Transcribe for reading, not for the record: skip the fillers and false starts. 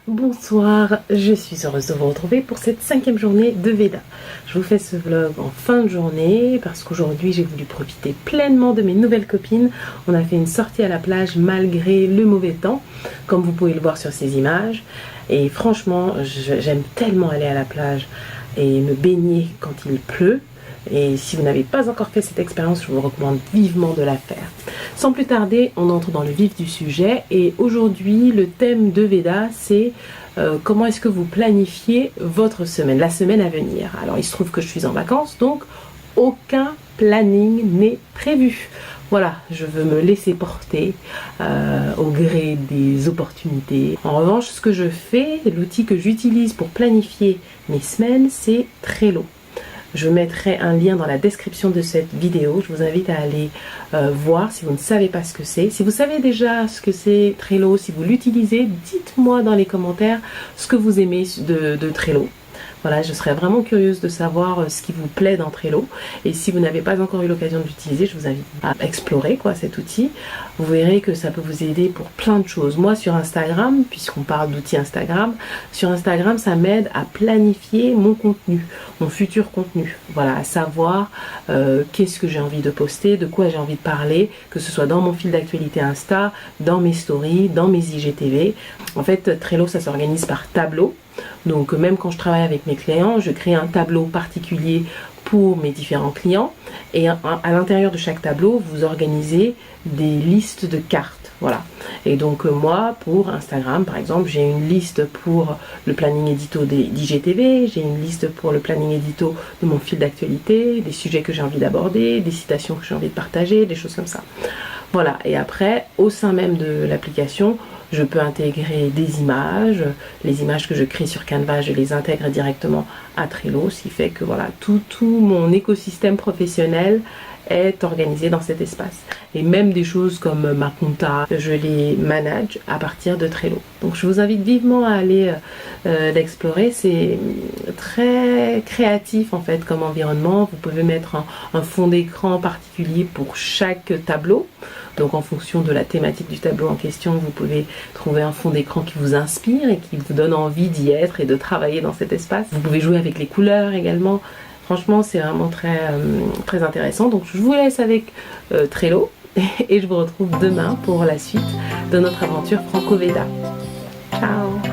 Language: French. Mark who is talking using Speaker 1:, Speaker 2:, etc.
Speaker 1: Bonsoir, je suis heureuse de vous retrouver pour cette 5e journée de Veda. Je vous fais ce vlog en fin de journée parce qu'aujourd'hui j'ai voulu profiter pleinement de mes nouvelles copines. On a fait une sortie à la plage malgré le mauvais temps, comme vous pouvez le voir sur ces images. Et franchement, j'aime tellement aller à la plage et me baigner quand il pleut. Et si vous n'avez pas encore fait cette expérience, je vous recommande vivement de la faire. Sans plus tarder, on entre dans le vif du sujet. Et aujourd'hui, le thème de Veda, c'est comment est-ce que vous planifiez votre semaine, la semaine à venir. Alors, il se trouve que je suis en vacances, donc aucun planning n'est prévu. Voilà, je veux me laisser porter au gré des opportunités. En revanche, ce que je fais, l'outil que j'utilise pour planifier mes semaines, c'est Trello. Je mettrai un lien dans la description de cette vidéo. Je vous invite à aller voir si vous ne savez pas ce que c'est. Si vous savez déjà ce que c'est Trello, si vous l'utilisez, dites-moi dans les commentaires ce que vous aimez de Trello. Voilà, je serais vraiment curieuse de savoir ce qui vous plaît dans Trello. Et si vous n'avez pas encore eu l'occasion de l'utiliser, je vous invite à explorer cet outil. Vous verrez que ça peut vous aider pour plein de choses. Moi, sur Instagram, puisqu'on parle d'outils Instagram, sur Instagram, ça m'aide à planifier mon contenu, mon futur contenu. Voilà, à savoir qu'est-ce que j'ai envie de poster, de quoi j'ai envie de parler, que ce soit dans mon fil d'actualité Insta, dans mes stories, dans mes IGTV. En fait, Trello, ça s'organise par tableau. Donc même quand je travaille avec mes clients, je crée un tableau particulier pour mes différents clients et à l'intérieur de chaque tableau, vous organisez des listes de cartes. Voilà. Et donc moi, pour Instagram par exemple, j'ai une liste pour le planning édito d'IGTV, j'ai une liste pour le planning édito de mon fil d'actualité, des sujets que j'ai envie d'aborder, des citations que j'ai envie de partager, des choses comme ça. Voilà, et après, au sein même de l'application, je peux intégrer des images. Les images que je crée sur Canva, je les intègre directement à Trello, ce qui fait que voilà, tout mon écosystème professionnel est organisé dans cet espace. Et même des choses comme ma compta, je les manage à partir de Trello. Donc je vous invite vivement à aller l'explorer. C'est très créatif en fait comme environnement. Vous pouvez mettre un fond d'écran particulier pour chaque tableau. Donc en fonction de la thématique du tableau en question, vous pouvez trouver un fond d'écran qui vous inspire et qui vous donne envie d'y être et de travailler dans cet espace. Vous pouvez jouer avec les couleurs également. Franchement, c'est vraiment très intéressant. Donc je vous laisse avec Trello et je vous retrouve demain pour la suite de notre aventure Franco-Veda. Ciao!